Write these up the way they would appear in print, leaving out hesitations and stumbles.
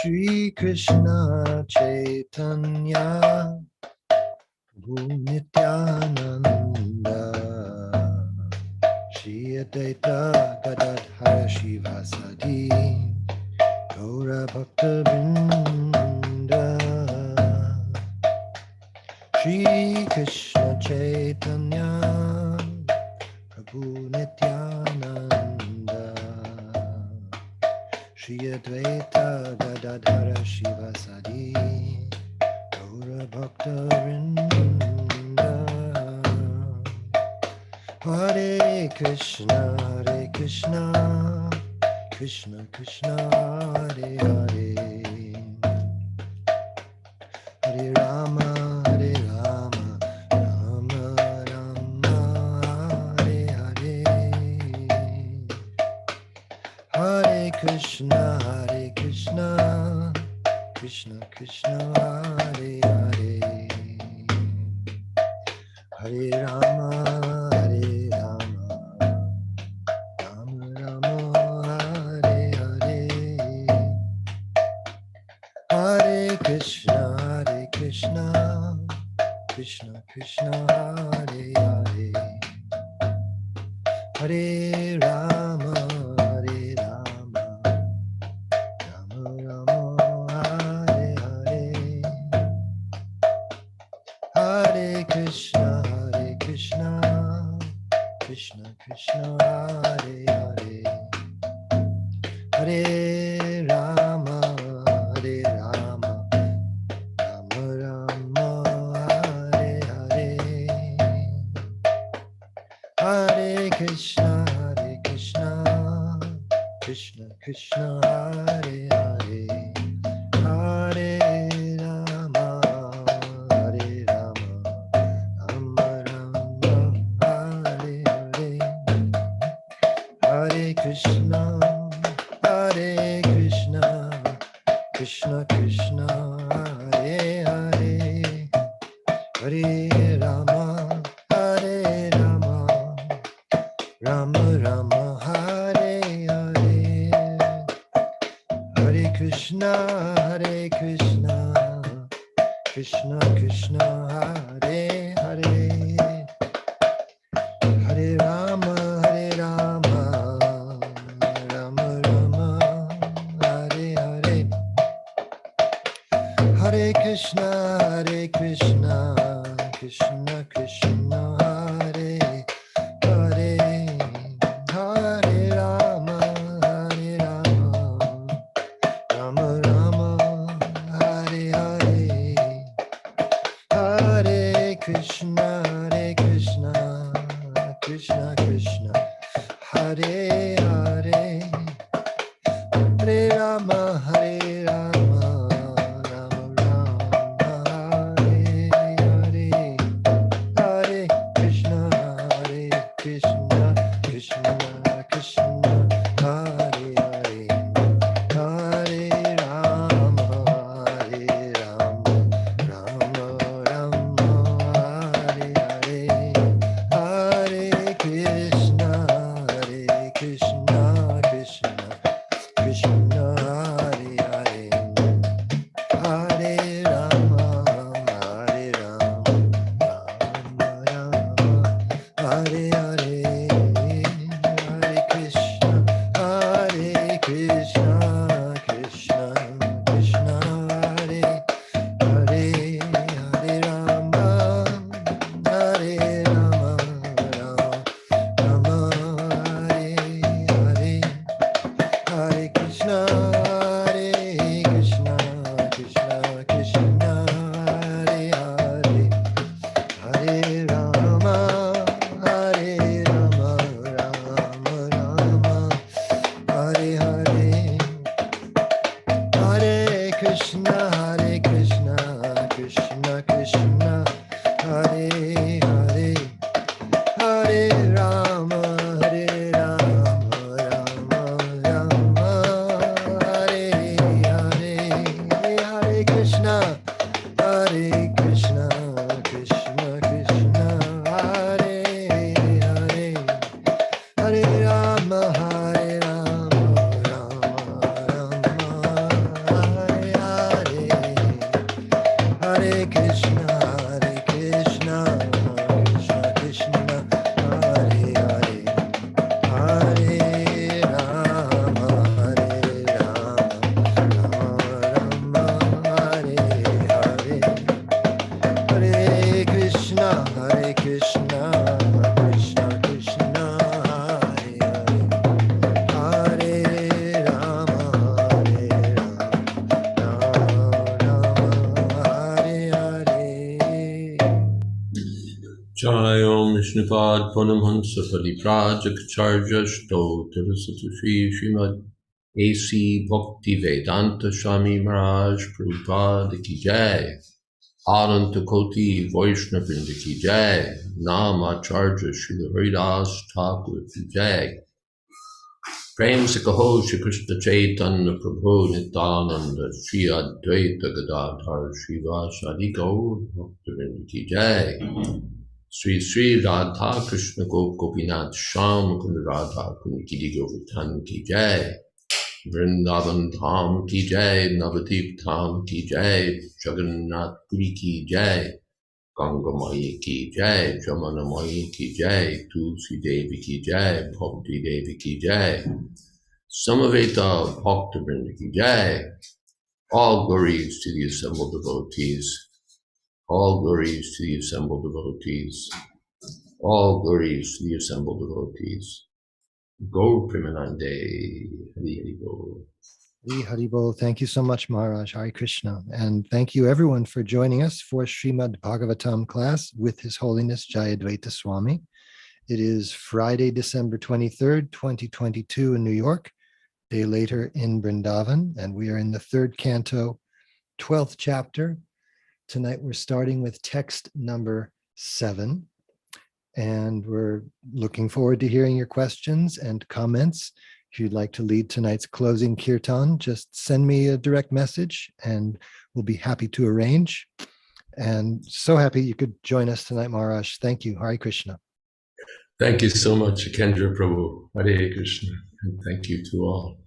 Shri Krishna Chaitanya Nityananda Shri Advaita Gadadhara Shivasadi Gaura Bhakta Vrinda Shri Krishna Chaitanya Prabhu Nityananda Shri Advaita Gadadhara Shivasadi Gaura Bhakta Vrinda Hare Krishna Krishna Krishna Hare Hare Hare Rama Rama Rama Hare Hare Hare Krishna Krishna Krishna Hare Hare Hare Rama Rama Rama Hare Hare Hare Krishna Krishna Krishna Hare Hare Hare Rama Rama Rama Hare Hare Hare Krishna Krishna Krishna Hare Hare Hare Rama Rama Rama Hare Hare Hare Krishna Krishna Krishna Hare Hare Hare Rama Rama Rama Hare Hare Hare Krishna Krishna Krishna Hare Hare Hare Rama Rama Rama Hare Hare Hare Krishna Krishna Krishna Hare Hare Hare Rama Rama Rama Hare Hare Hare Krishna Krishna Krishna Hare Hare Hare Rama Rama Rama Hare Hare Hare Krishna Krishna Krishna Hare Hare Hare Rama Rama Hare Hare Hare Krishna Krishna Krishna Hare Hare Hare Rama Rama Rama Hare Hare Hare Krishna Krishna Krishna Hare Hare Hare Rama Hare Hare Hare Krishna Krishna Krishna Hare Hare Hare Rama Rama Hare Hare Hare Krishna Krishna Krishna Hare Hare Hare Rama Rama Hare Hare Hare Krishna Krishna Krishna Hare Hare Hare Rama Rama Hare Hare Hare Krishna Krishna Krishna Hare Hare Hare Rama Rama Hare Hare Krishna, Krishna Krishna, Hare Hare, Hare Rama, Hare Rama, Rama Rama, Hare Hare. Jai Om Vishnupad Purnamhansa Pariprajak Stotra Srimad A.C. Bhakti Vedanta Swami Maharaj Prabhupada Ki Jai, Ananta Koti Vaishnava Vrinda Ki Jai, Namacharya Srila Haridas Thakur Ki Jai, Prem Se Kaho Shri Krishna Chaitanya Prabhu Nityananda Shri Advaita Gadadhar Srivasadi Gaur Bhakta Vrinda Ki Jai, Sri Sri Radha Krishna Gopinath Sham Kund Radha Kunikidi Govardhan Ki Jai, Vrindavan Dham Ki Jai, Navadip Dham Ki Jai, Jagannath Puri Ki Jai, Ganga Maya Ki Jai, Jamana Maya Ki Jai, Tulsi Devi Ki Jai, Bhakti Devi Ki Jai, Samaveta Bhakta Vrinda Ki Jai. All glories to the assembled devotees. All glories to the assembled devotees. All glories to the assembled devotees. Go Premanande, Hari Hari Go. Hari Haribol. Thank you so much, Maharaj. Hare Krishna. And thank you everyone for joining us for Srimad Bhagavatam class with His Holiness Jayadvaita Swami. It is Friday, December 23rd, 2022 in New York, day later in Vrindavan, and we are in the third canto, 12th chapter. Tonight we're starting with text number 7, and we're looking forward to hearing your questions and comments. If you'd like to lead tonight's closing kirtan, just send me a direct message and we'll be happy to arrange. And so happy you could join us tonight, Maharaj. Thank you. Hare Krishna. Thank you so much, Kendra Prabhu. Hare Krishna. And thank you to all.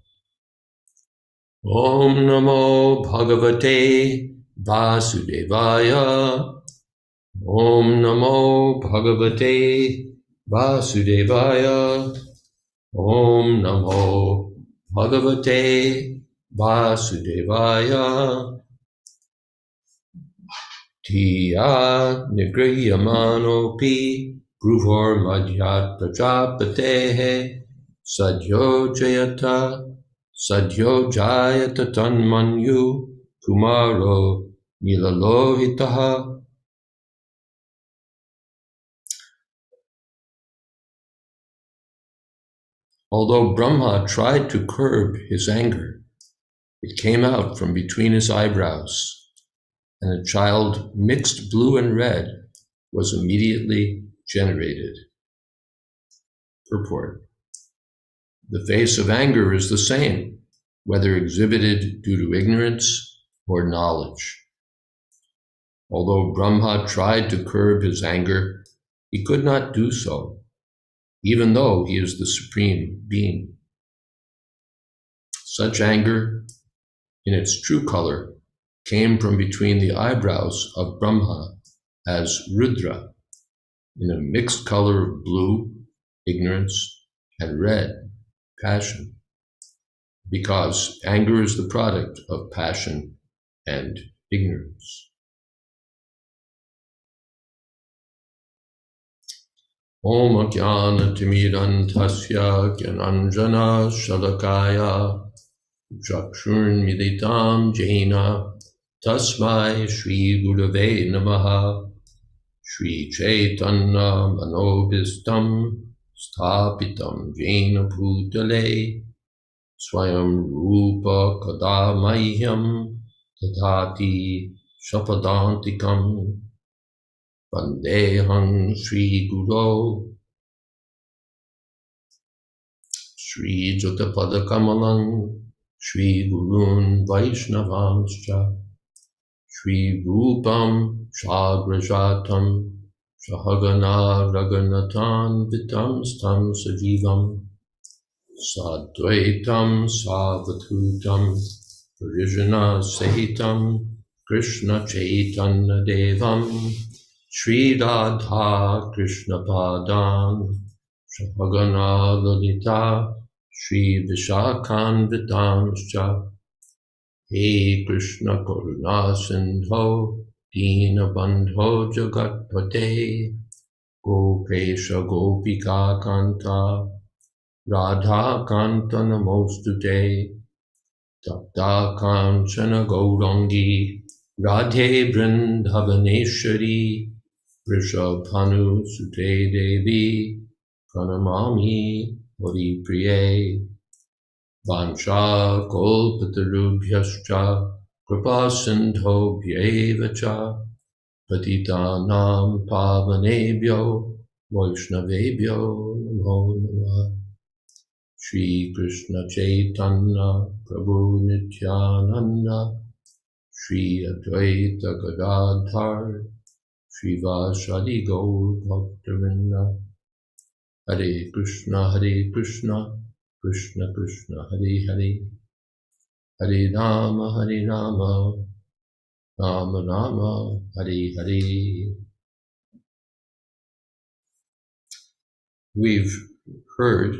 Om Namo Bhagavate Vasudevaya. Om Namo Bhagavate Vasudevaya. Om Namo Bhagavate Vasudevaya. Tiya Nigriyamanopi Bruvor Madhyat Prajapatehe Sadhyo Jayata Tanmanyu Kumaro Nilalohitaha. Although Brahma tried to curb his anger, it came out from between his eyebrows, and a child mixed blue and red was immediately generated. Purport. The face of anger is the same, whether exhibited due to ignorance or knowledge. Although Brahma tried to curb his anger, he could not do so, even though he is the supreme being. Such anger, in its true color, came from between the eyebrows of Brahma as Rudra, in a mixed color of blue, ignorance, and red, passion, because anger is the product of passion and ignorance. Om Ajnana Timidantasya Gyananjana Shalakaya Chakshurn Militam Jena Tasmai Shri Gurave Namaha. Shri Chaitanya Manobhistam Sthapitam Jena Bhutale Swayam Rupa Kadamahyam Tadati Shapadantikam Vandeham Shri Guru Shri Jatapada Kamalam Shri Gurun Vaishnavanscha Shri Rupam Shagrajatam Shahagana Raganatan Vitam Stam Sajivam Sadvaitam Savatutam Parijana Sahitam Krishna Chaitanya Devam Shri Radha Krishna Padan Shahagana Lalita Shri Vishakhan Vidanscha He Krishna Karuna Sindho Dina Bandho Jagatpate Gopesha Gopika Kanta Radha Kanta Namostute Tapta Kanchana Gaurangi Radhe Vrindavaneshwari Vrishabhanu Sute Devi Pranamami Hari Priye Vansha Kolpatarubhyascha Kripa Sindhobhyeva cha Patitanam Pavanebhyo Vaishnavebhyo Namo Namah. Shri Krishna Chaitanya Prabhu Nityananda Shri Advaita Gadadhar Shri Vasadi Gaur Bhaktivinoda Hare Krishna Krishna Krishna Hare Hare Hare Rama Rama Rama Hare Hare. We've heard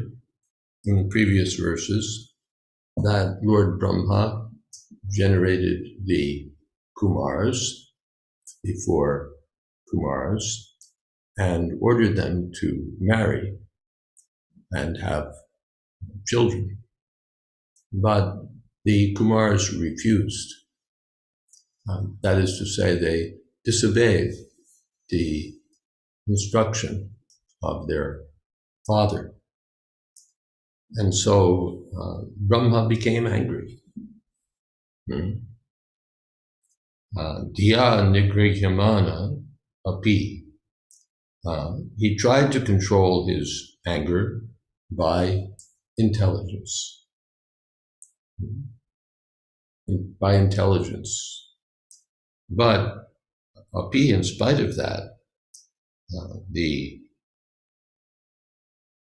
in previous verses that Lord Brahma generated the Kumars, the four Kumars, and ordered them to marry and have children. But the Kumars refused. That is to say, they disobeyed the instruction of their father. And so Brahma became angry. Dhya Nigrhyamana Api. He tried to control his anger by intelligence. By intelligence. But Api, in spite of that, the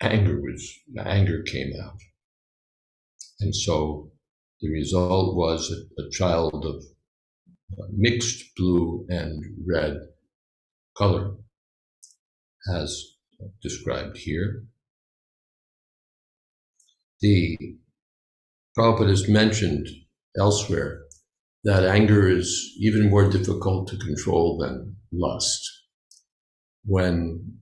anger came out. And so the result was a child of mixed blue and red color, as described here. The Prabhupada has mentioned elsewhere that anger is even more difficult to control than lust. When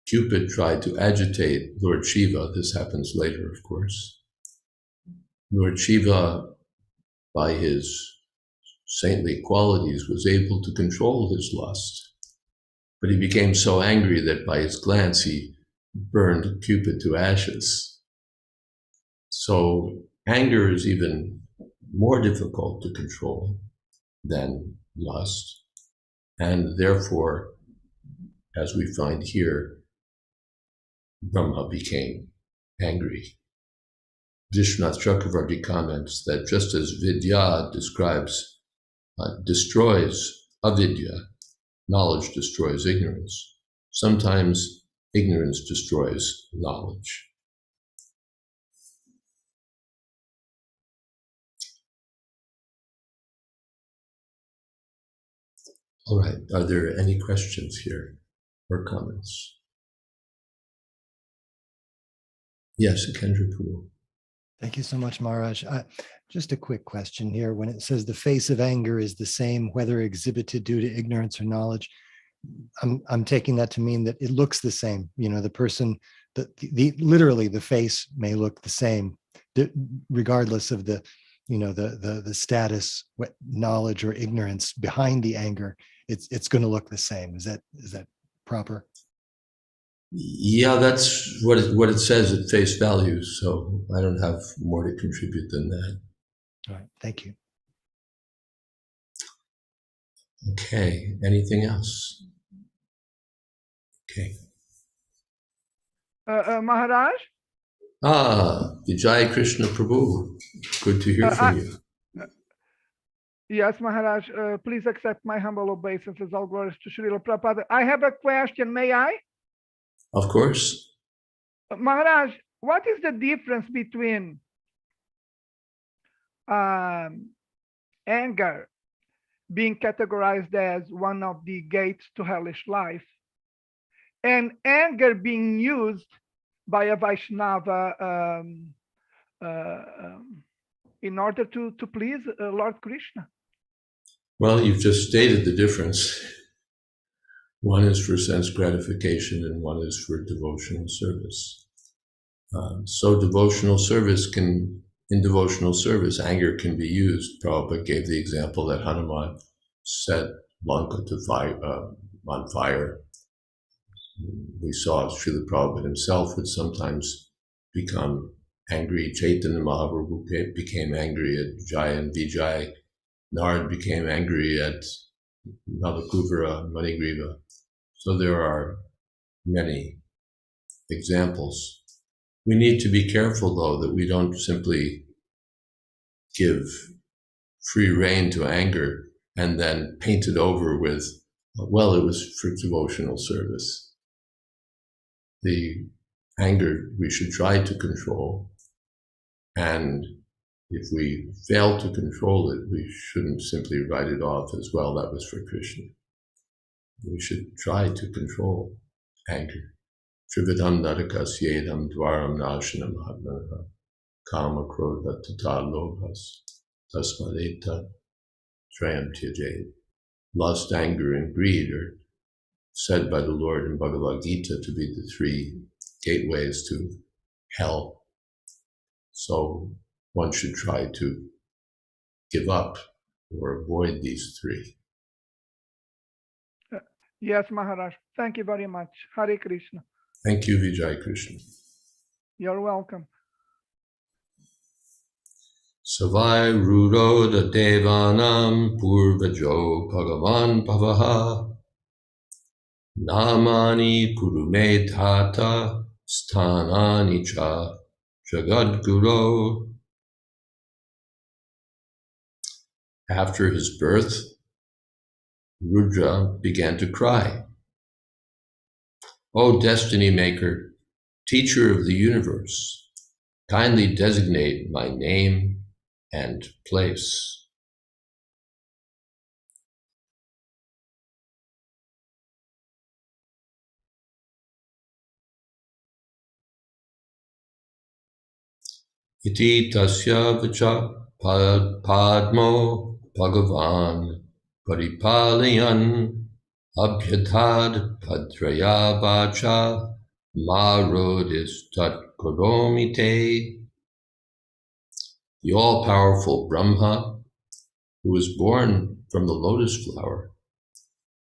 Cupid tried to agitate Lord Shiva, this happens later, of course, Lord Shiva, by his saintly qualities, was able to control his lust. But he became so angry that by his glance he burned Cupid to ashes. So anger is even more difficult to control than lust. And therefore, as we find here, Brahma became angry. Vishwanath Chakravarti comments that just as vidya destroys avidya, knowledge destroys ignorance, sometimes ignorance destroys knowledge. All right, are there any questions here or comments? Yes, Kendra Poole. Thank you so much, Maharaj. Just a quick question here. When it says the face of anger is the same, whether exhibited due to ignorance or knowledge, I'm taking that to mean that it looks the same. You know, the person, literally the face may look the same, regardless of the status, knowledge or ignorance behind the anger. It's going to look the same. Is that proper? Yeah, that's what it says at face value. So I don't have more to contribute than that. All right, thank you. Okay, anything else? Okay. Maharaj? Vijay Krishna Prabhu. Good to hear from you. Yes, Maharaj, please accept my humble obeisances. All glories to Srila Prabhupada. I have a question, may I? Of course. Maharaj, what is the difference between anger being categorized as one of the gates to hellish life and anger being used by a Vaishnava in order to please Lord Krishna? Well, you've just stated the difference. One is for sense gratification and one is for devotional service. So in devotional service, anger can be used. Prabhupada gave the example that Hanuman set Lanka on fire. We saw Srila Prabhupada himself would sometimes become angry. Chaitanya Mahaprabhu became angry at Jaya and Vijay. Narad became angry at Nalakuvara, Manigriva. So there are many examples. We need to be careful, though, that we don't simply give free rein to anger and then paint it over with, well, it was for devotional service. The anger we should try to control, and if we fail to control it, we shouldn't simply write it off as, well, that was for Krishna. We should try to control anger. Trividam narakasyedam dvaram nashanam hatmanaha kama krodha tata lobhas tasmadeta trayam tyajed. Lust, anger, and greed are said by the Lord in Bhagavad Gita to be the three gateways to hell. So one should try to give up or avoid these three. Yes, Maharaj. Thank you very much. Hare Krishna. Thank you, Vijay Krishna. You're welcome. Savai Ruroda Devanam Purvajo Bhagavan Pavaha Namani Kurume Tata Sthanani Cha Jagadguru. After his birth, Rudra began to cry, "O destiny maker, teacher of the universe, kindly designate my name and place." Iti tasya vacha padmo Bhagavan paripalayan abhyatad padraya vacha marodis tat koromite. The all-powerful Brahma, who was born from the lotus flower,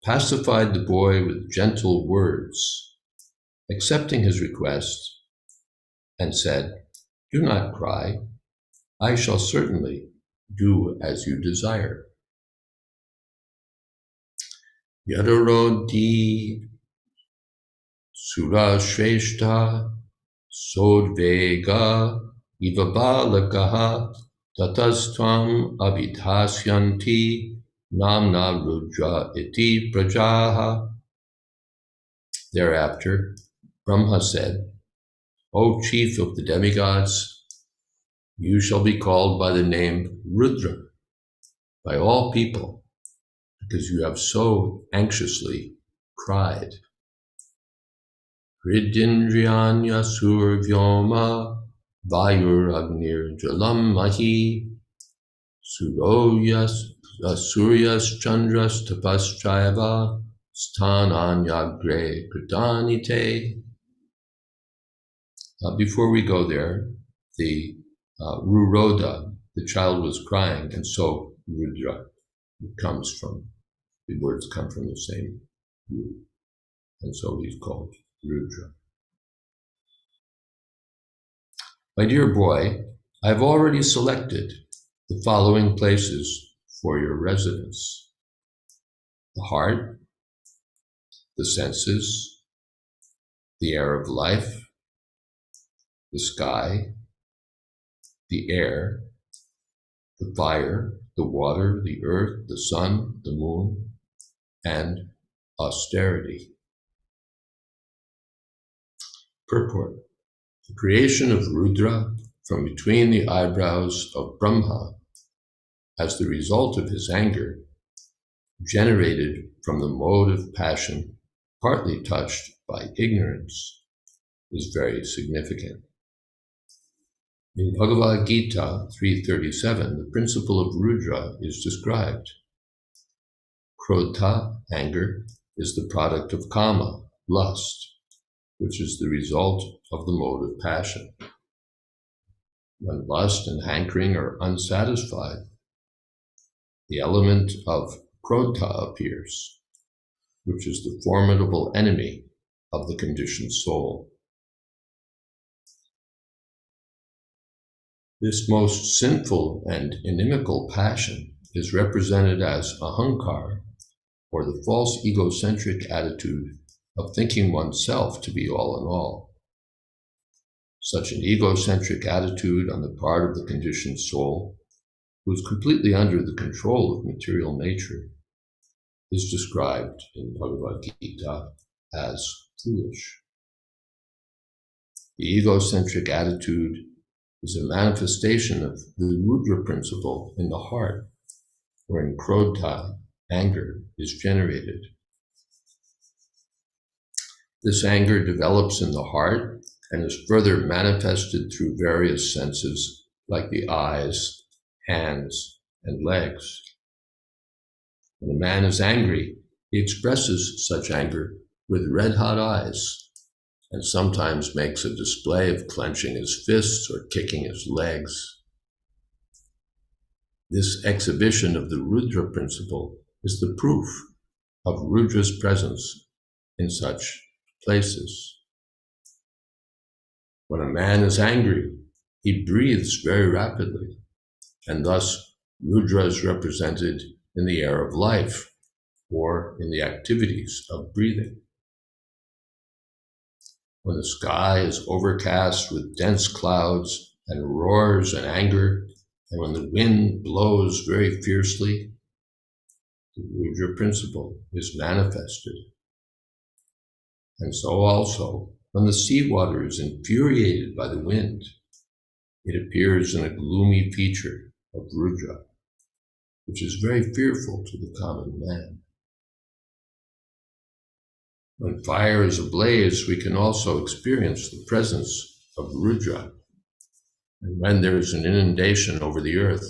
pacified the boy with gentle words, accepting his request, and said, "Do not cry. I shall certainly do as you desire." Yadarodi surashreshta sodvega ivabalakaha tatastvam abhidhasyanti namna rudra iti prajaha. Thereafter, Brahma said, "O chief of the demigods, you shall be called by the name Rudra by all people, because you have so anxiously cried. Hridindriyanya survyoma vayur agnir jalam mahi suryas chandras tapastrayava sthananyagre kritanite. Before we go there, the Ruroda, the child was crying, and so Rudra comes from, the words come from the same root, and so he's called Rudra. My dear boy, I've already selected the following places for your residence: the heart, the senses, the air of life, the sky, the air, the fire, the water, the earth, the sun, the moon, and austerity. Purport: the creation of Rudra from between the eyebrows of Brahma as the result of his anger, generated from the mode of passion partly touched by ignorance, is very significant. In Bhagavad Gita 3:37, the principle of Rudra is described. Krodha, anger, is the product of kama, lust, which is the result of the mode of passion. When lust and hankering are unsatisfied, the element of krodha appears, which is the formidable enemy of the conditioned soul. This most sinful and inimical passion is represented as ahankar, or the false egocentric attitude of thinking oneself to be all in all. Such an egocentric attitude on the part of the conditioned soul, who is completely under the control of material nature, is described in Bhagavad Gita as foolish. The egocentric attitude is a manifestation of the Rudra principle in the heart, wherein krodha, anger, is generated. This anger develops in the heart and is further manifested through various senses like the eyes, hands, and legs. When a man is angry, he expresses such anger with red-hot eyes and sometimes makes a display of clenching his fists or kicking his legs. This exhibition of the Rudra principle is the proof of Rudra's presence in such places. When a man is angry, he breathes very rapidly, and thus Rudra is represented in the air of life or in the activities of breathing. When the sky is overcast with dense clouds and roars in anger, and when the wind blows very fiercely, the Rudra principle is manifested. And so also, when the seawater is infuriated by the wind, it appears in a gloomy feature of Rudra, which is very fearful to the common man. When fire is ablaze, we can also experience the presence of Rudra. And when there is an inundation over the earth,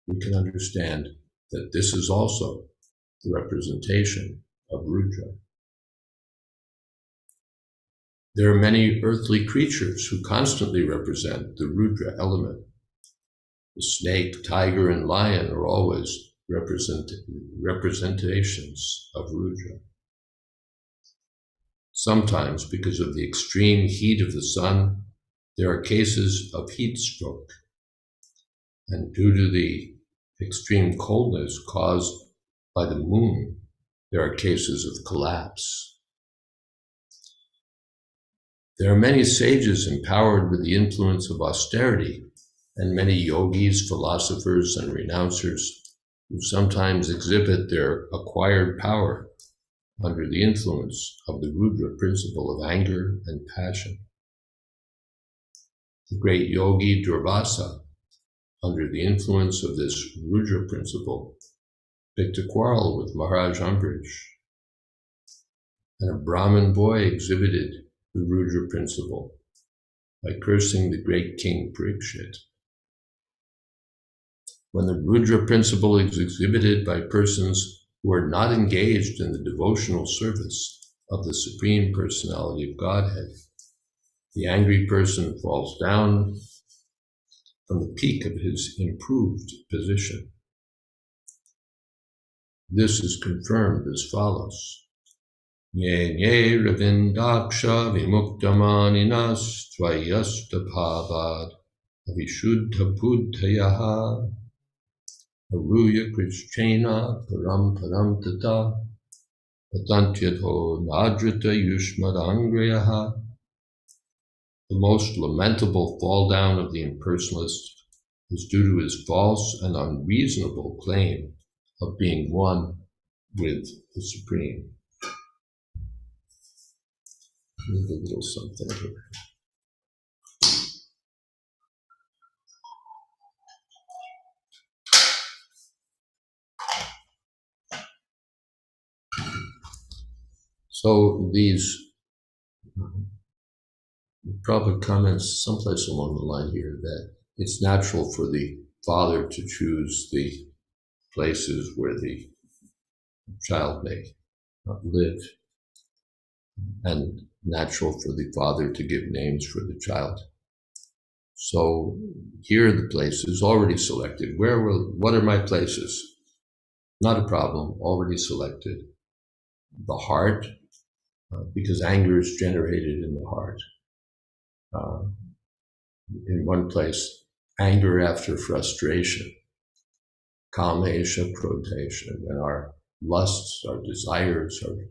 we can understand that this is also the representation of Rudra. There are many earthly creatures who constantly represent the Rudra element. The snake, tiger, and lion are always representations of Rudra. Sometimes, because of the extreme heat of the sun, there are cases of heat stroke. And due to the extreme coldness caused by the moon, there are cases of collapse. There are many sages empowered with the influence of austerity, and many yogis, philosophers, and renouncers who sometimes exhibit their acquired power under the influence of the Rudra principle of anger and passion. The great yogi Durvasa, under the influence of this Rudra principle, picked a quarrel with Maharaj Ambrish, and a Brahmin boy exhibited the Rudra principle by cursing the great king Parikshit. When the Rudra principle is exhibited by persons who are not engaged in the devotional service of the Supreme Personality of Godhead, the angry person falls down from the peak of his improved position. This is confirmed as follows. Nye nye ravindaksha vimuktamaninas tvayasta bhavad avishuddha buddhayaha aruya krishchena param param tata patantyadho nadrita yushmadangrayaha. The most lamentable fall down of the impersonalist is due to his false and unreasonable claim of being one with the Supreme. Need a little something here. So these Prabhupada comments someplace along the line here that it's natural for the father to choose the places where the child may live, and natural for the father to give names for the child. So here are the places already selected. What are my places? Not a problem, already selected. The heart, because anger is generated in the heart. In one place, anger after frustration, kamesha prodesha, when our lusts, our desires are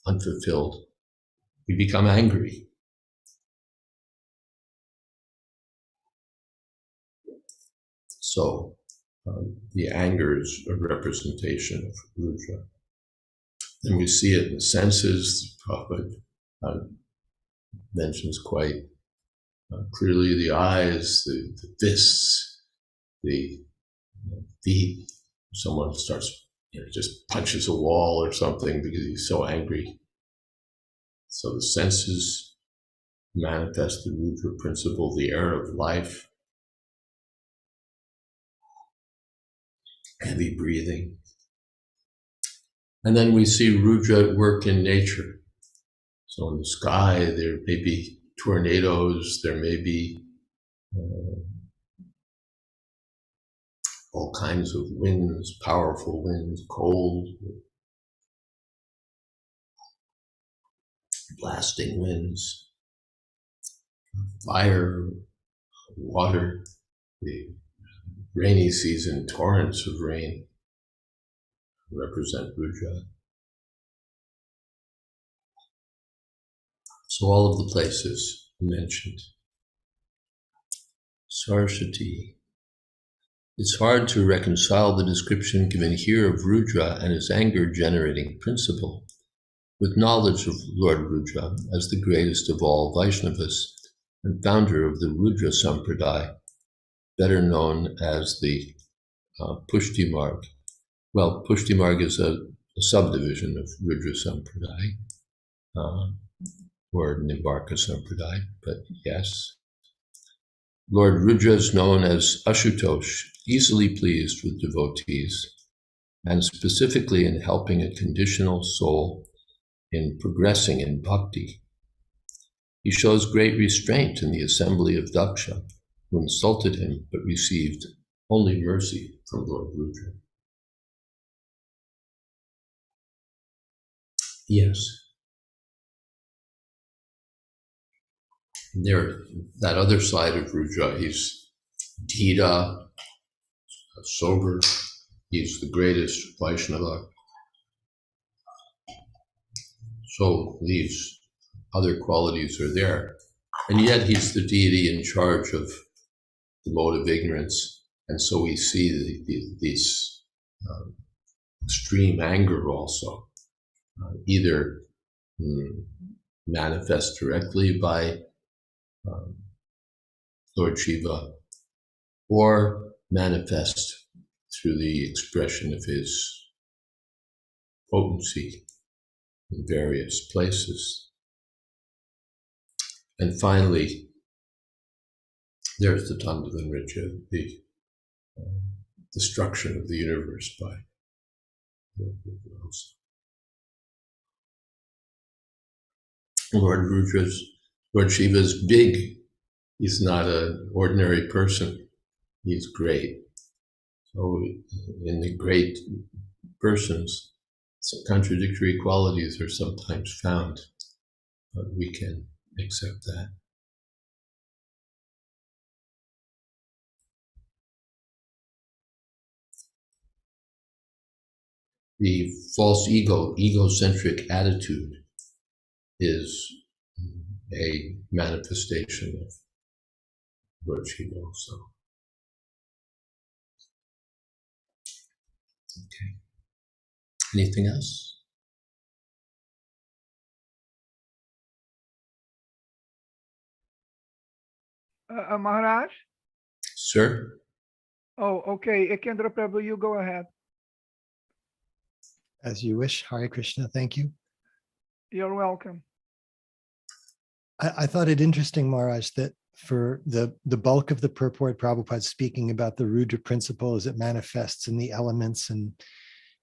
unfulfilled, we become angry. So the anger is a representation of Rudra. And we see it in the senses. The Prabhupada mentions quite clearly the eyes, the fists, the feet. Someone starts, just punches a wall or something because he's so angry. So the senses manifest the Rudra principle, the air of life, heavy breathing. And then we see Rudra at work in nature. So in the sky, there may be tornadoes, there may be all kinds of winds, powerful winds, cold, blasting winds, fire, water, the rainy season, torrents of rain represent Rudra. So all of the places mentioned. Saraswati. It's hard to reconcile the description given here of Rudra and his anger-generating principle with knowledge of Lord Rudra as the greatest of all Vaishnavas and founder of the Rudra Sampradaya, better known as the Pushti Marg. Well, Pushti Marg is a subdivision of Rudra Sampradaya, or Nimbarka Sampradaya, but yes. Lord Rudra is known as Ashutosh, easily pleased with devotees, and specifically in helping a conditional soul in progressing in bhakti. He shows great restraint in the assembly of Daksha, who insulted him but received only mercy from Lord Rudra. Yes. There, that other side of Rudra, he's Dhira, sober, he's the greatest Vaishnava. So these other qualities are there. And yet he's the deity in charge of the mode of ignorance. And so we see this extreme anger also, either manifest directly by Lord Shiva, or manifest through the expression of his potency in various places. And finally, there's the Tandavan Richa, the destruction of the universe by Lord Shiva is big. He's not an ordinary person. He's great. So in the great persons, some contradictory qualities are sometimes found, but we can accept that. The false egocentric attitude is a manifestation of Lord Shiva also. Okay. Anything else? Maharaj? Sir? Oh, okay. Ekendra Prabhu, you go ahead. As you wish. Hare Krishna. Thank you. You're welcome. I thought it interesting, Maharaj, that for the bulk of the purport, Prabhupada speaking about the Rudra principle as it manifests in the elements and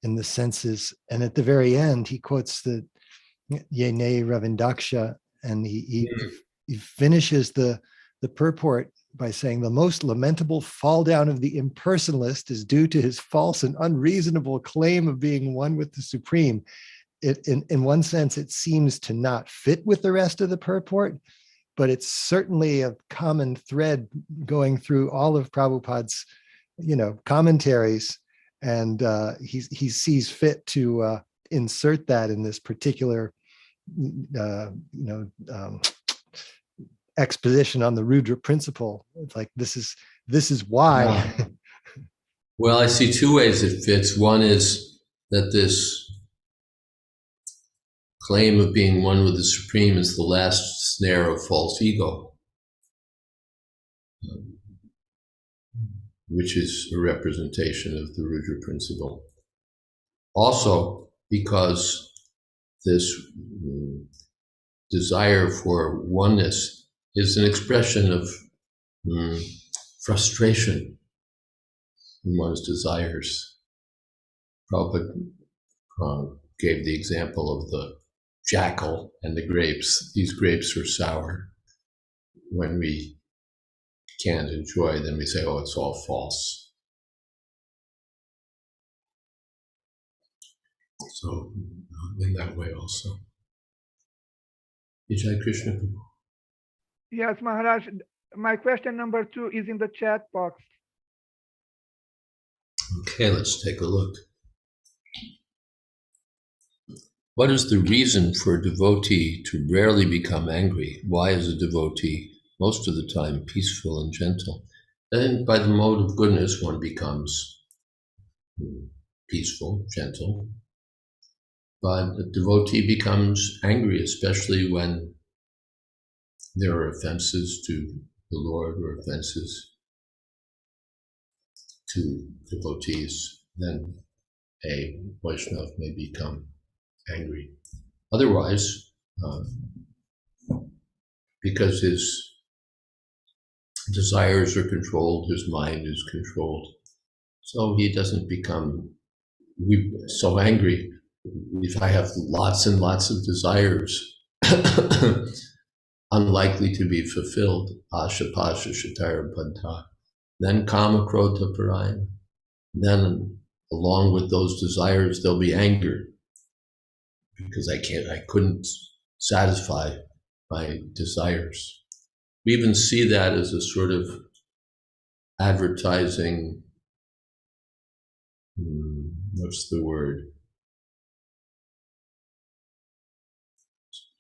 in the senses. And at the very end, he quotes the Yene Ravindaksha, and he finishes the purport by saying the most lamentable fall down of the impersonalist is due to his false and unreasonable claim of being one with the Supreme. In one sense, it seems to not fit with the rest of the purport, but it's certainly a common thread going through all of Prabhupada's, commentaries. And he sees fit to insert that in this particular, exposition on the Rudra principle. It's like, this is why. Yeah. Well, I see two ways it fits. One is that this claim of being one with the Supreme is the last snare of false ego, which is a representation of the Rudra principle. Also, because this desire for oneness is an expression of frustration in one's desires. Prabhupada gave the example of the jackal and the grapes. These grapes are sour. When we can't enjoy them, we say, oh, it's all false. So, in that way also. Vijay Krishna. Yes, Maharaj. My question number 2 is in the chat box. Okay, let's take a look. What is the reason for a devotee to rarely become angry? Why is a devotee most of the time peaceful and gentle? And by the mode of goodness, one becomes peaceful, gentle. But a devotee becomes angry, especially when there are offenses to the Lord or offenses to devotees. Then a Vaishnava may become angry. Otherwise, because his desires are controlled, his mind is controlled, so he doesn't become so angry. If I have lots and lots of desires, unlikely to be fulfilled, asha pasha shatara panta, then kama krodha parayana, then along with those desires there'll be anger, because I couldn't satisfy my desires. We even see that as a sort of advertising, what's the word?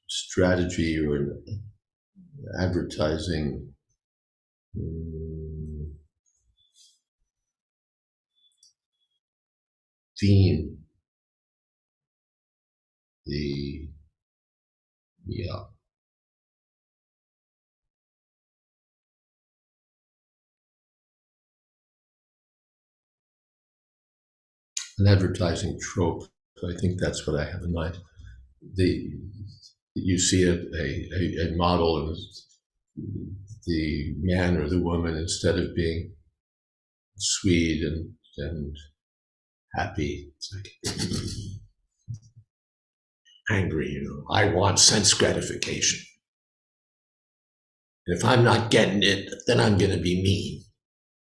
Strategy or an advertising theme. An advertising trope. So I think that's what I have in mind. You see a model, and the man or the woman, instead of being sweet and happy, it's like angry. I want sense gratification. And if I'm not getting it, then I'm going to be mean.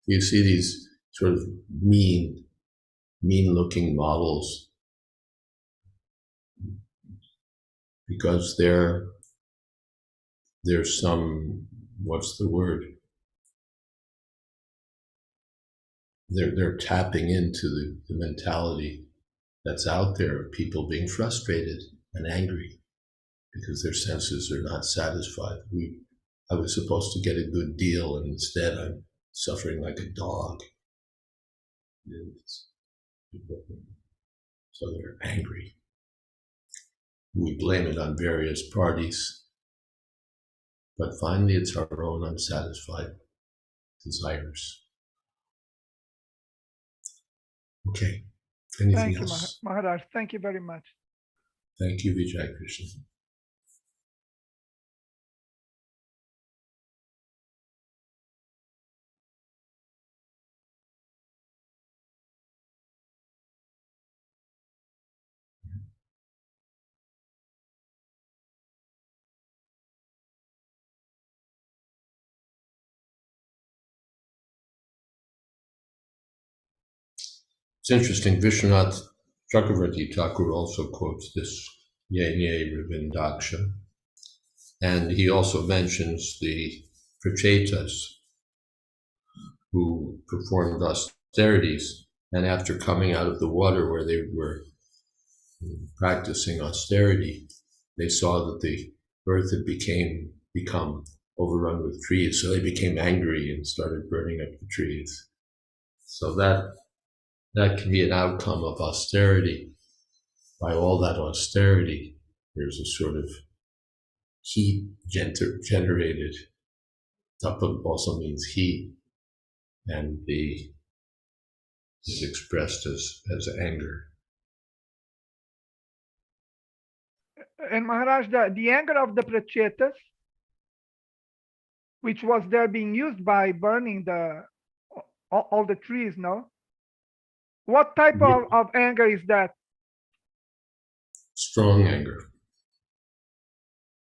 You see these sort of mean-looking models, because there's some, what's the word? They're tapping into the mentality that's out there of people being frustrated and angry because their senses are not satisfied. I was supposed to get a good deal, and instead I'm suffering like a dog. So they're angry. We blame it on various parties, but finally it's our own unsatisfied desires. Okay, anything else? Thank you, Maharaj. Thank you very much. Thank you, Vijay Krishna. It's interesting, Vishwanath Chakravarti Thakur also quotes this Ye Nye Ravindaksha, and he also mentions the Prachetas who performed austerities, and after coming out of the water where they were practicing austerity, they saw that the earth had become overrun with trees, so they became angry and started burning up the trees. So that can be an outcome of austerity. By all that austerity, there's a sort of heat generated. Tapa also means heat, and is expressed as anger. And Maharaj, the anger of the Prachetas, which was there being used by burning all the trees, no? What type of anger is that? Strong anger.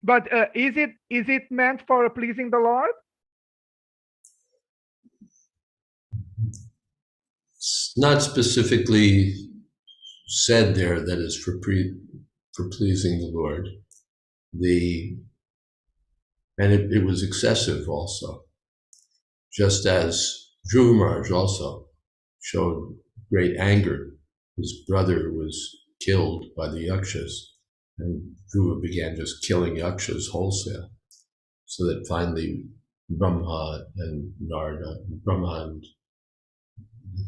But is it meant for pleasing the Lord? It's not specifically said there that is for pleasing the Lord. It was excessive also. Just as Dhruva Maharaj also showed great anger. His brother was killed by the yakshas, and Dhruva began just killing yakshas wholesale. So that finally Brahma and I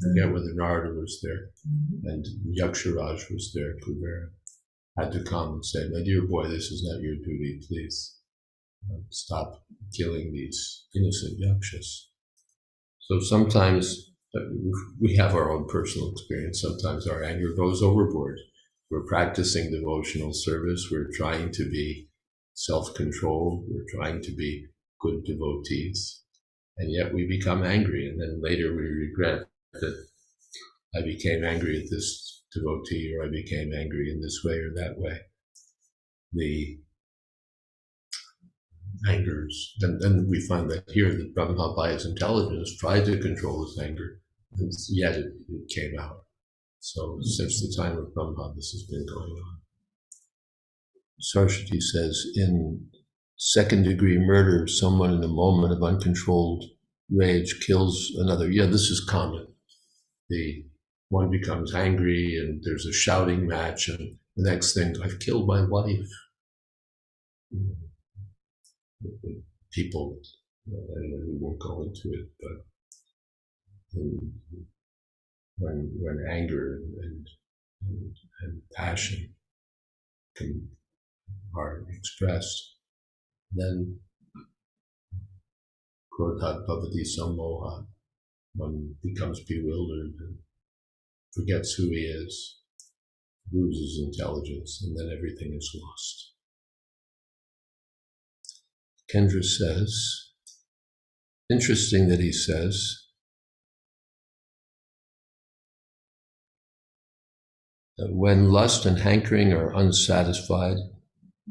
forget whether Narada was there, and Yaksharaj was there, Kubera, had to come and say, my dear boy, this is not your duty, please stop killing these innocent yakshas. So sometimes we have our own personal experience. Sometimes our anger goes overboard. We're practicing devotional service. We're trying to be self-controlled. We're trying to be good devotees. And yet we become angry. And then later we regret that I became angry at this devotee, or I became angry in this way or that way. The angers, and we find that here that Brahma, by his intelligence, tried to control his anger, and yet it came out. So since the time of Brahma, this has been going on. Saraswati says, in second-degree murder, someone in a moment of uncontrolled rage kills another. Yeah, this is common. The one becomes angry and there's a shouting match, and the next thing, I've killed my wife. People, anyway, we won't go into it, but when anger and passion are expressed, then krodhat bhavati sammoha, one becomes bewildered and forgets who he is, loses intelligence, and then everything is lost. Kendra says, interesting that he says, that when lust and hankering are unsatisfied,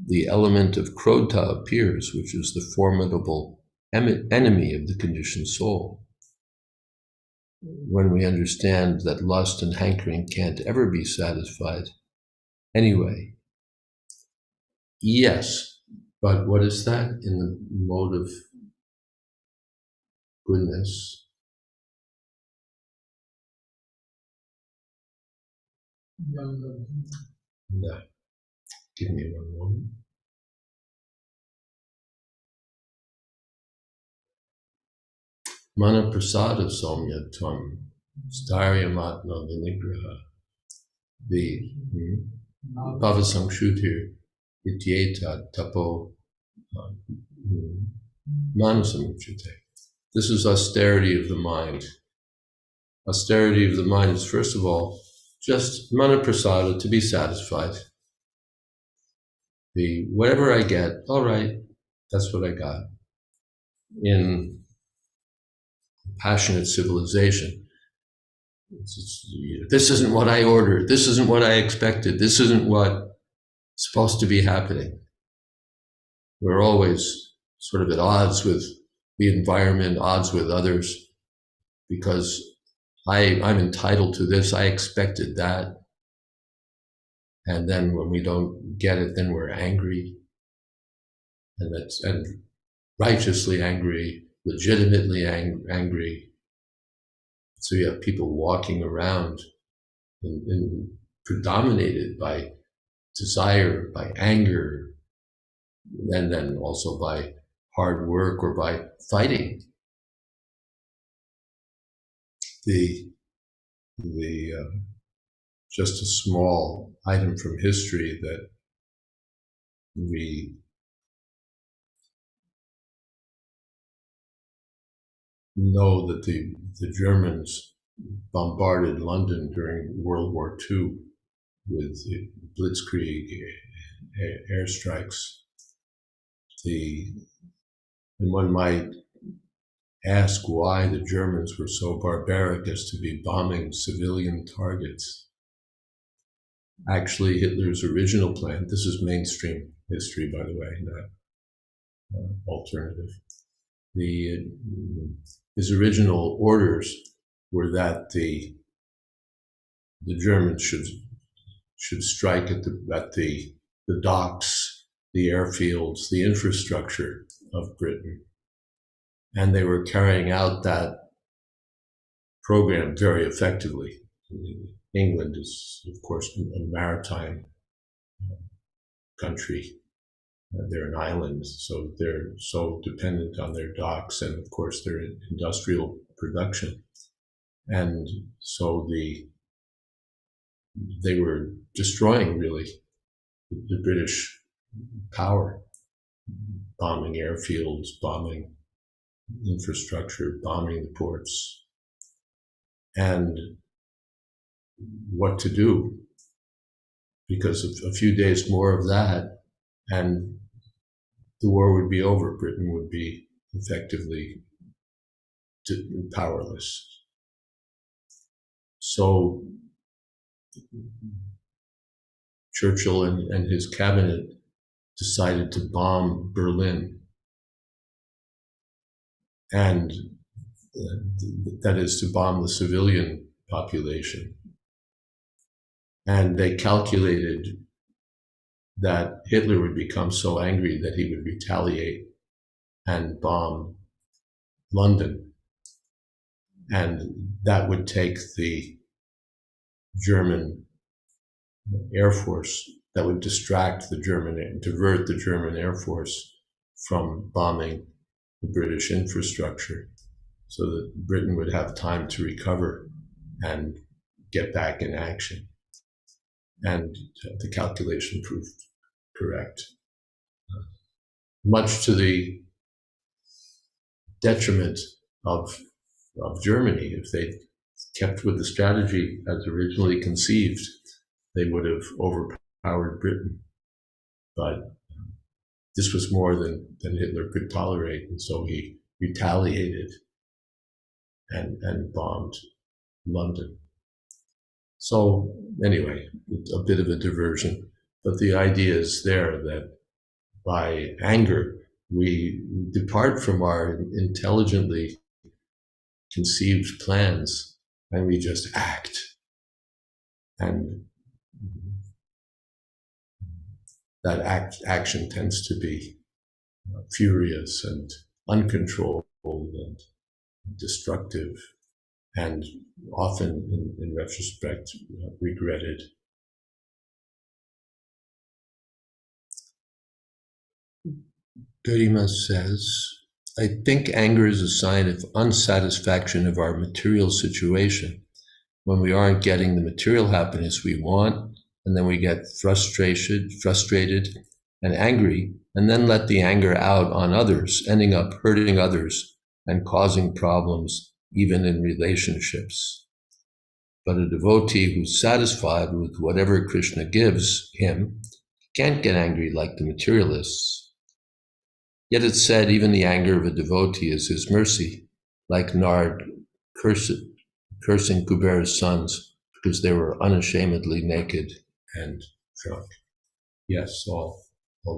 the element of krodha appears, which is the formidable enemy of the conditioned soul. When we understand that lust and hankering can't ever be satisfied anyway. Yes, but what is that? In the mode of goodness. No. Give me one moment. Mana prasada somya tvam staryamatma vinigraha. The Bhavasamshutir ityeta tapo manasamuchite. This is austerity of the mind. Austerity of the mind is, first of all, just mana prasada, to be satisfied. Whatever I get, all right, that's what I got. In passionate civilization, this isn't what I ordered, this isn't what I expected, this isn't what's supposed to be happening. We're always sort of at odds with the environment, odds with others, because I'm entitled to this, I expected that. And then when we don't get it, then we're angry. And righteously angry, legitimately angry. So you have people walking around predominated by desire, by anger, and then also by hard work or by fighting. Just a small item from history that we know that the Germans bombarded London during World War II with blitzkrieg airstrikes. And one might ask why the Germans were so barbaric as to be bombing civilian targets. Actually, Hitler's original plan, this is mainstream history, by the way, not alternative. His original orders were that the Germans should strike at the docks, the airfields, the infrastructure of Britain. And they were carrying out that program very effectively. England is, of course, a maritime country. They're an island, so they're so dependent on their docks and, of course, their industrial production. And so they were destroying, really, the British power, bombing airfields, bombing infrastructure, bombing the ports. And what to do? Because of a few days more of that, and the war would be over. Britain would be effectively powerless. So Churchill and his cabinet decided to bomb Berlin. And that is to bomb the civilian population. And they calculated that Hitler would become so angry that he would retaliate and bomb London. And that would take the German Air Force, that would divert the German Air Force from bombing the British infrastructure, so that Britain would have time to recover and get back in action. And the calculation proved correct, much to the detriment of Germany. If they kept with the strategy as originally conceived, they would have overpowered Britain. But this was more than Hitler could tolerate, and so he retaliated and bombed London. So anyway, a bit of a diversion, but the idea is there that by anger, we depart from our intelligently conceived plans and we just act. And that action tends to be furious and uncontrolled and destructive, and often, in retrospect, regretted. Garima says, I think anger is a sign of unsatisfaction of our material situation. When we aren't getting the material happiness we want, and then we get frustrated and angry, and then let the anger out on others, ending up hurting others and causing problems even in relationships. But a devotee who's satisfied with whatever Krishna gives him can't get angry like the materialists. Yet it's said even the anger of a devotee is his mercy, like Nard cursing Kubera's sons because they were unashamedly naked and drunk. Yes, all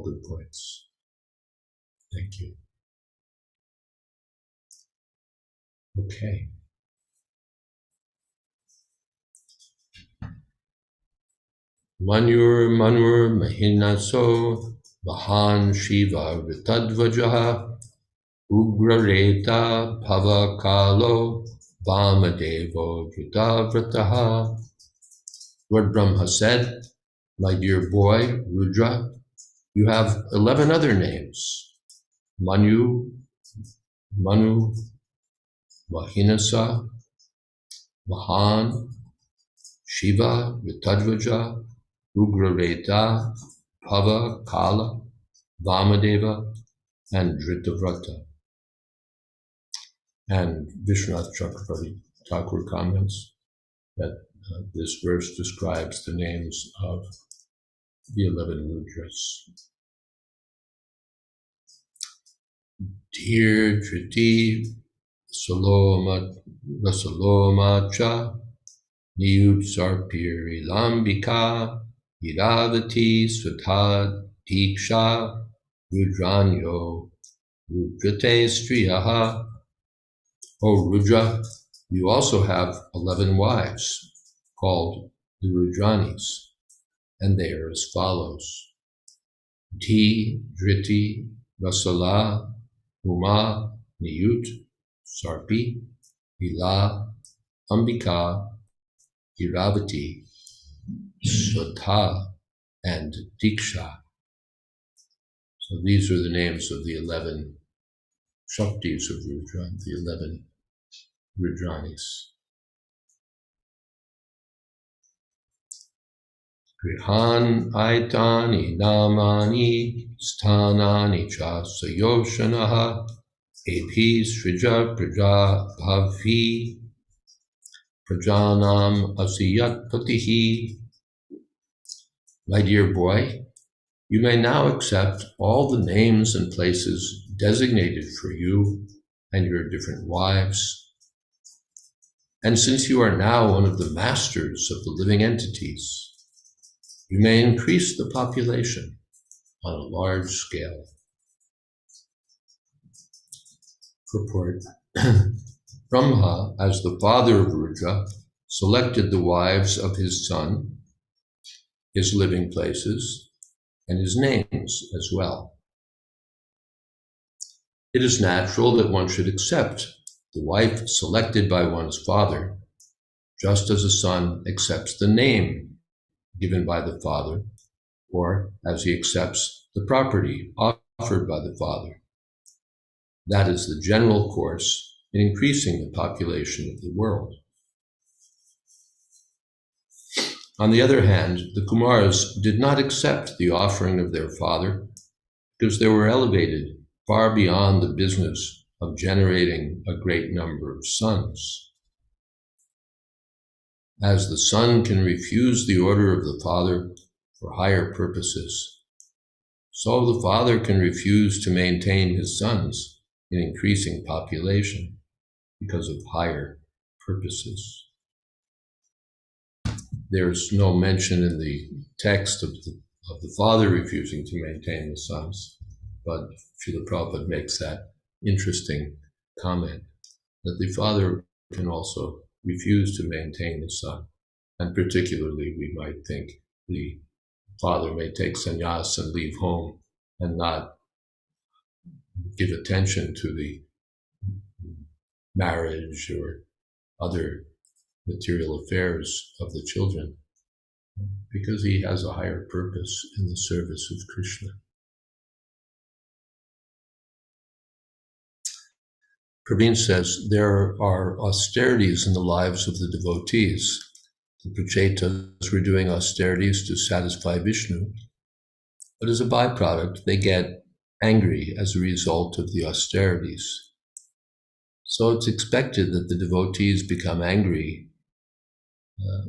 good points. Thank you. Okay. Manur Manur Mahinaso Mahan Shiva Ritadvajaha Ugrareta Pavakalo Vamadevo Dritavrataha. Lord Brahma said, my dear boy, Rudra, you have 11 other names. Manu, Manu, Mahinasa, Mahan, Shiva, Ritadvaja, Ugrareta, Pava, Kala, Vamadeva, and Dritavrata. And Vishwanath Chakravarti Thakur comments that this verse describes the names of the 11 Rudras. Dhir, Dhriti, Rasalomacha, Niyud Sarpir, Ilambika, Iravati, Svatad, Diksha, Rudranyo, Rudrate Striyaha. O Rudra, you also have 11 wives, called the Rudranis, and they are as follows. Dhi, Dhriti, Vasala, Uma, Niyut, Sarpi, Ila, Ambika, Iravati, Swatha, and Diksha. So these are the names of the 11 Shaktis of Rudra, the 11 Rudranis. Grihan Aitani Namani Sthanani Cha Sayoshanaha Epi Srija Praja Bhavi Prajanam Asiyat Patihi. My dear boy, you may now accept all the names and places designated for you and your different wives. And since you are now one of the masters of the living entities, you may increase the population on a large scale. Purport. Brahma, as the father of Rudra, selected the wives of his son, his living places, and his names as well. It is natural that one should accept the wife selected by one's father, just as a son accepts the name given by the father, or as he accepts the property offered by the father. That is the general course in increasing the population of the world. On the other hand, the Kumars did not accept the offering of their father because they were elevated far beyond the business of generating a great number of sons. As the son can refuse the order of the father for higher purposes, so the father can refuse to maintain his sons in increasing population because of higher purposes. There's no mention in the text of the father refusing to maintain the sons, but Srila Prabhupada makes that interesting comment that the father can also refuse to maintain the son. And particularly, we might think the father may take sannyas and leave home and not give attention to the marriage or other material affairs of the children because he has a higher purpose in the service of Krishna. Praveen says, there are austerities in the lives of the devotees. The Prachetas were doing austerities to satisfy Vishnu, but as a byproduct, they get angry as a result of the austerities. So it's expected that the devotees become angry.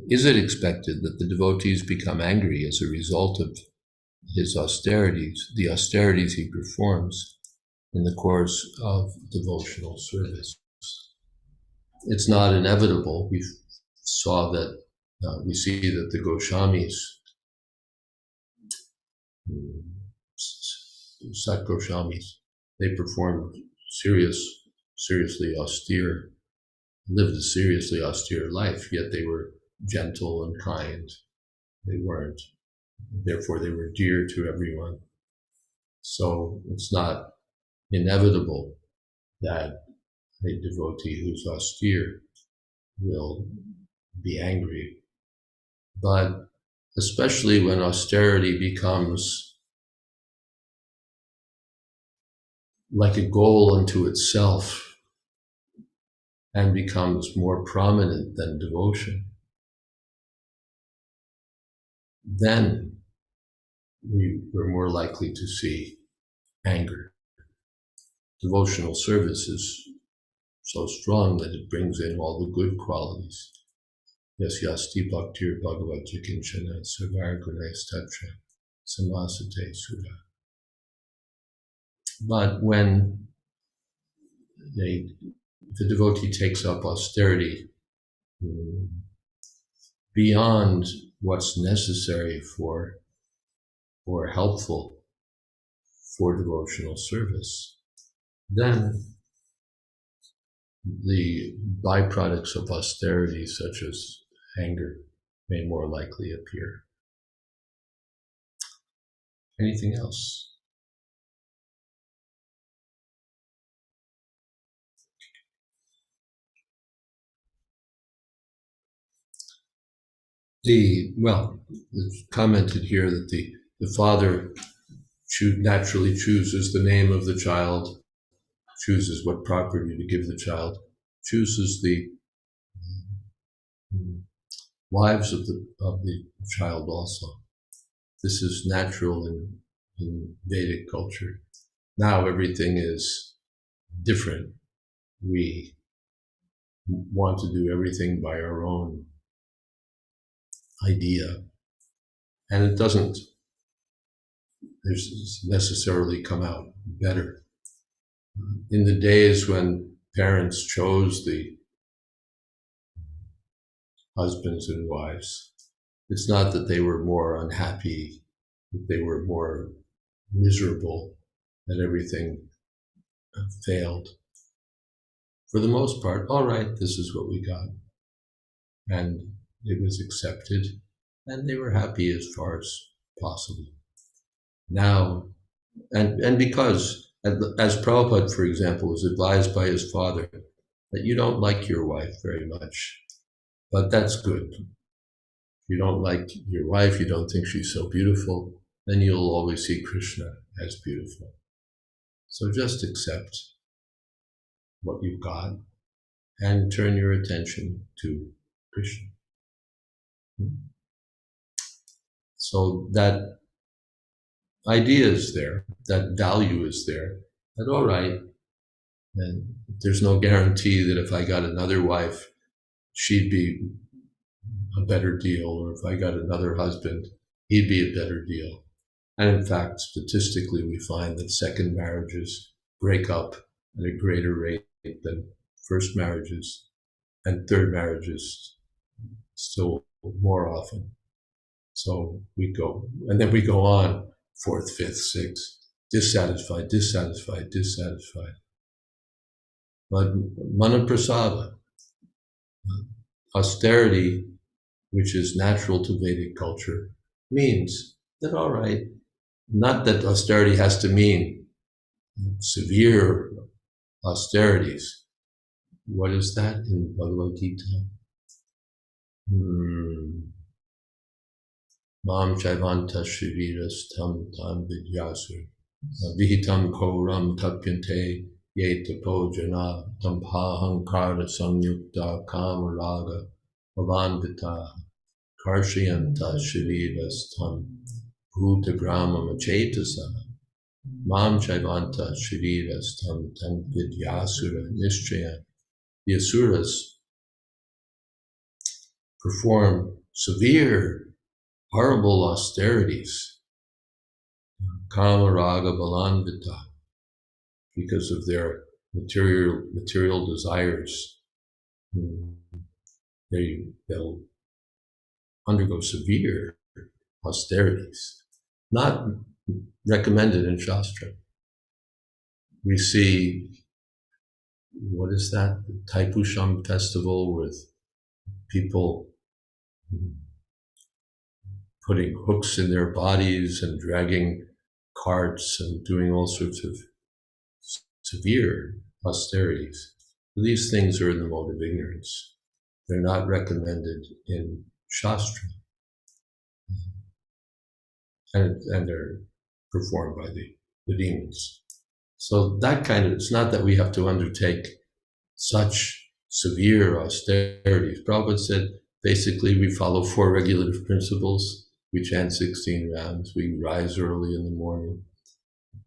Is it expected that the devotees become angry as a result of his austerities, the austerities he performs in the course of devotional service? It's not inevitable. We see that the Goswamis, Sat Goswamis, they performed seriously austere, lived a seriously austere life, yet they were gentle and kind. They weren't Therefore, they were dear to everyone. So it's not inevitable that a devotee who's austere will be angry. But especially when austerity becomes like a goal unto itself and becomes more prominent than devotion, then we're more likely to see anger. Devotional service is so strong that it brings in all the good qualities. Yes, yasti bhaktir bhagavati kinchana sarvar gunais tatra samasate sudha. But when the devotee takes up austerity beyond what's necessary for or helpful for devotional service, then the byproducts of austerity, such as anger, may more likely appear. Anything else? It's commented here that the father naturally chooses the name of the child, chooses what property to give the child, chooses the wives of the child also. This is natural in Vedic culture. Now everything is different. We want to do everything by our own idea, and it doesn't necessarily come out better. In the days when parents chose the husbands and wives, it's not that they were more unhappy, that they were more miserable, that everything failed. For the most part, all right, this is what we got. And it was accepted, and they were happy as far as possible. Now, and because, as Prabhupada, for example, was advised by his father, that you don't like your wife very much, but that's good. If you don't like your wife, you don't think she's so beautiful, then you'll always see Krishna as beautiful. So just accept what you've got and turn your attention to Krishna. So that idea is there, that value is there, that all right, and there's no guarantee that if I got another wife, she'd be a better deal, or if I got another husband, he'd be a better deal. And in fact, statistically, we find that second marriages break up at a greater rate than first marriages, and third marriages still more often. So we go, and then we go on, fourth, fifth, sixth, dissatisfied. But manaprasada, austerity, which is natural to Vedic culture, means that, all right, not that austerity has to mean severe austerities. What is that in Bhagavad Gita? Mam chaivanta shriviras tam vidyasur vihitam koram tapyante ye tapo jana tampahankara samyukta kamaraga bhavanvita karshiyanta shriviras tam bhutagrama machetasa mam chaivanta shriviras tam vidyasura nishchaya. The asuras perform severe, horrible austerities, kama raga balanvita, because of their material desires. They'll undergo severe austerities, not recommended in Shastra. We see, what is that? The Taipusham festival with people putting hooks in their bodies and dragging carts and doing all sorts of severe austerities. These things are in the mode of ignorance. They're not recommended in Shastra, and they're performed by the demons. So that kind of, it's not that we have to undertake such severe austerities. Prabhupada said, basically, we follow 4 regulative principles. We chant 16 rounds. We rise early in the morning.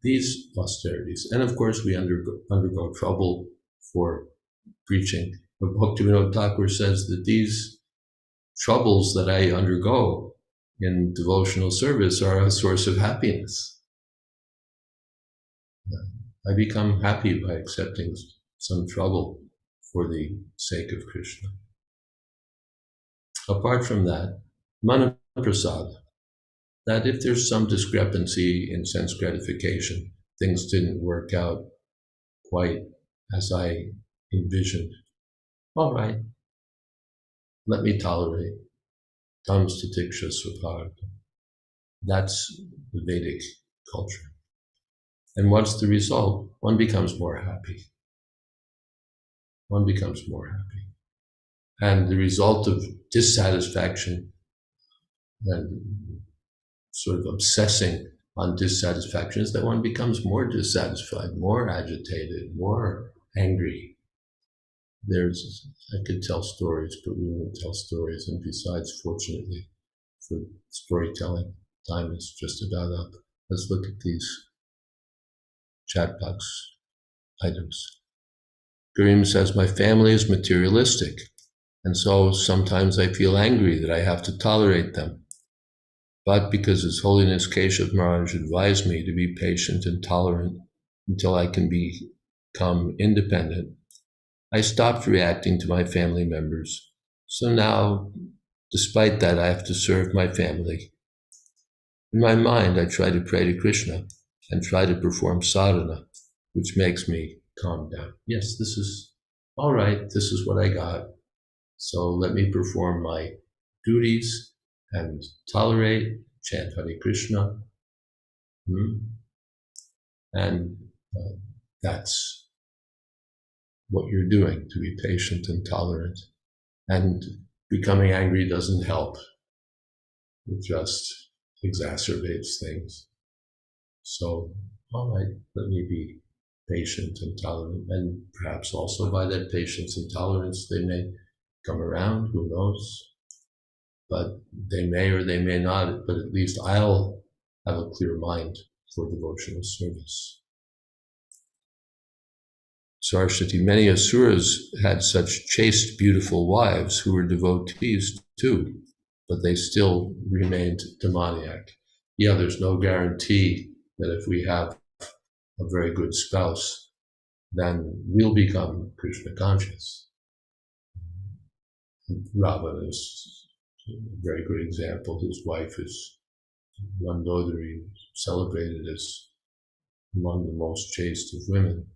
These austerities. And of course, we undergo trouble for preaching. But Bhaktivinoda Thakur says that these troubles that I undergo in devotional service are a source of happiness. I become happy by accepting some trouble for the sake of Krishna. Apart from that, Manaprasad, that if there's some discrepancy in sense gratification, things didn't work out quite as I envisioned, all right, let me tolerate. Tamstatiksha Svabharta. That's the Vedic culture. And what's the result? One becomes more happy. One becomes more happy. And the result of dissatisfaction and sort of obsessing on dissatisfaction is that one becomes more dissatisfied, more agitated, more angry. I could tell stories, but we won't tell stories. And besides, fortunately, for storytelling, time is just about up. Let's look at these chat box items. Karim says, my family is materialistic, and so sometimes I feel angry that I have to tolerate them. But because His Holiness Keshav Maharaj advised me to be patient and tolerant until I can become independent, I stopped reacting to my family members. So now, despite that, I have to serve my family. In my mind, I try to pray to Krishna and try to perform sadhana, which makes me calm down. Yes, this is all right. This is what I got. So let me perform my duties and tolerate, chant Hare Krishna. And that's what you're doing, to be patient and tolerant. And becoming angry doesn't help. It just exacerbates things. So, all right, let me be patient and tolerant. And perhaps also by that patience and tolerance, they may come around, who knows? But they may or they may not, but at least I'll have a clear mind for devotional service. Saraswati, many asuras had such chaste, beautiful wives who were devotees too, but they still remained demoniac. Yeah, there's no guarantee that if we have a very good spouse, then we'll become Krishna conscious. Ravana is a very good example. His wife is Mandodari, celebrated as among the most chaste of women.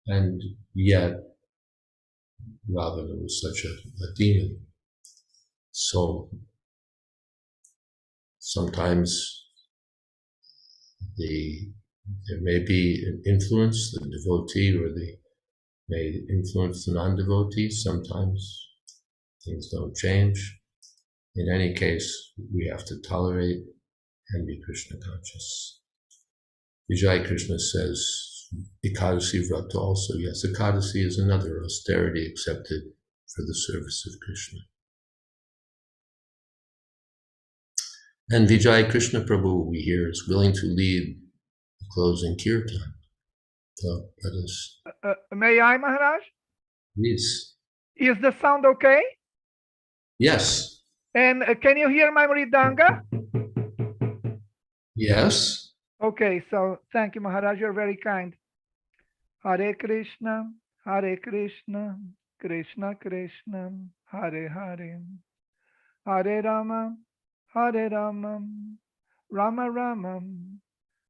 And yet, Ravana was such a demon. So sometimes there may be an influence, the devotee, or they may influence the non-devotee. Sometimes things don't change. In any case, we have to tolerate and be Krishna conscious. Vijay Krishna says, Ekadasi Vrata also. Yes, Ekadasi is another austerity accepted for the service of Krishna. And Vijay Krishna Prabhu, we hear, is willing to lead the closing kirtan. So let us. May I, Maharaj? Please. Is the sound okay? Yes. And can you hear my mridanga? Yes. Okay, so thank you, Maharaj. You're very kind. Hare Krishna, Krishna Krishna, Hare Hare, Hare Rama, Rama Rama,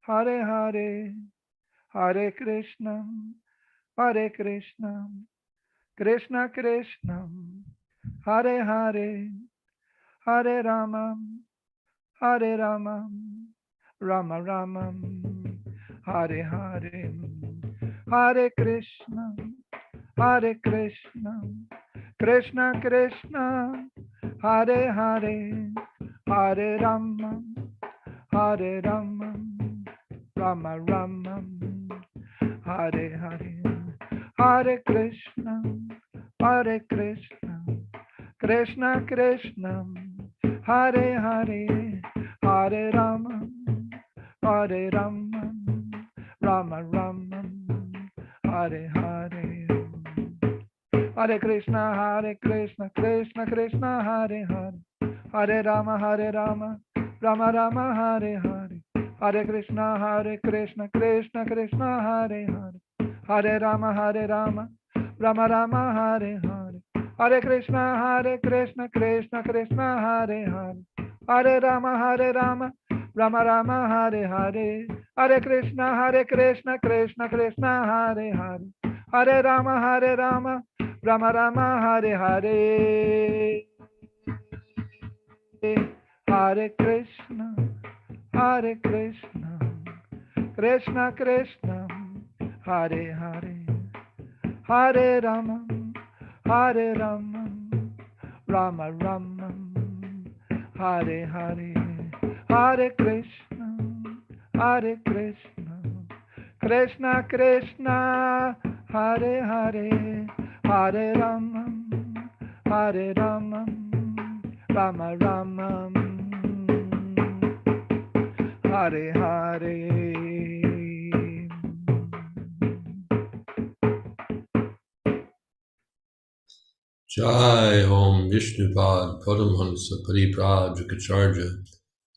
Hare Hare, Hare Krishna, Krishna Krishna, Hare Hare, Hare Rama, Hare Rama, Rama Rama, Hare Hare, Hare Krishna, Hare Krishna, Krishna Krishna, Hare Hare, Hare Rama, Hare Rama, Rama Rama, Hare Hare, Hare Krishna, Hare Krishna, Krishna Krishna, Hare Hare, Hare Rama, Hare Rama, Rama Rama, Hare Hare. Hare Krishna, Krishna Krishna, Hare Hare, Hare Rama, Rama Rama, Hare Hare. Hare Krishna, Krishna Krishna, Hare Hare, Hare Rama, Rama Rama, Hare Hare. Hare Krishna, Krishna Krishna, Hare Hare, Hare Rama, Rama Rama, Hare Hare. Hare Krishna, Krishna Krishna, Hare Hare, Hare Rama, Rama Rama, Hare Hare. Hare Krishna, Krishna Krishna, Hare Hare, Hare Rama, Rama Rama, Hare Hare. Hare Krishna, Krishna Krishna, Hare Hare, Hare Rama, Rama Rama, Hare Hare. Jai Om Vishnupad Paramhansa Pariprajakacharya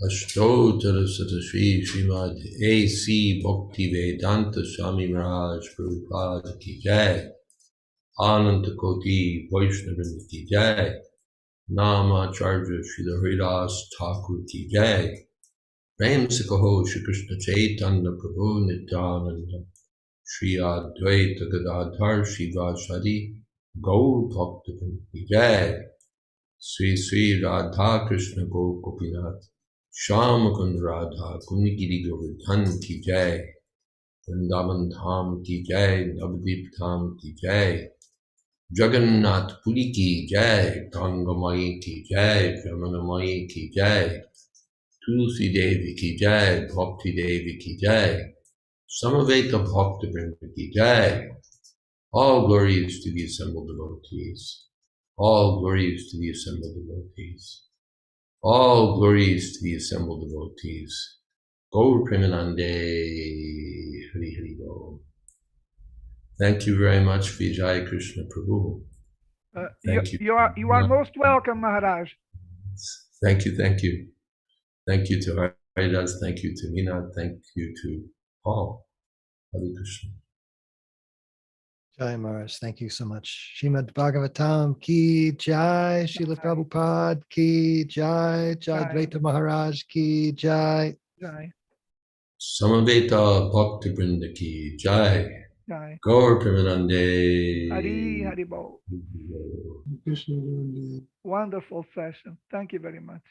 Ashtotara Satashi Srimad A.C. Bhaktivedanta Swami Maharaj Prabhupada Ki Jai Ananta Koti Vaishnavrinda Ki Jai Namacharya Srila Haridas Thakur Ki Jai Prem Sikaho Shri Krishna Chaitanya Prabhu Nityananda Shri Advaita Gadadhar Shri Vashadi Gaur Bhaktivinoda Ki Jai Sri Sri Radha Krishna Gopinath Shyamakund Radha Kunigiri Govardhan Ki Jai Vrindavan Dham Ki Jai Navadvip Dham Ki Jai Jagannath Puri Ki Jai Gangamai Ki Jai Jamunamai Ki Jai Tulsi Devi Ki Jai Bhakti Devi Ki Jai Samaveta Bhakta Vrinda Ki Jai. All glories to the assembled devotees. All glories to the assembled devotees. All glories to the assembled devotees. Gaur Premanande Hari Hari Bo. Thank you very much, Vijay Krishna Prabhu. Thank you. You are most welcome, Maharaj. Thank you. Thank you to Haridas. Thank you to Meena. Thank you to Paul. Hare Krishna. Jai Maharaj, thank you so much. Srimad Bhagavatam Ki Jai, Srila Prabhupada Ki Jai, Jayadvaita Maharaj Ki Jai. Jai. Samaveta Bhakti Vrinda Ki Jai. Jai. Gaur Premanande. Hari Hari Bo. Wonderful session. Thank you very much.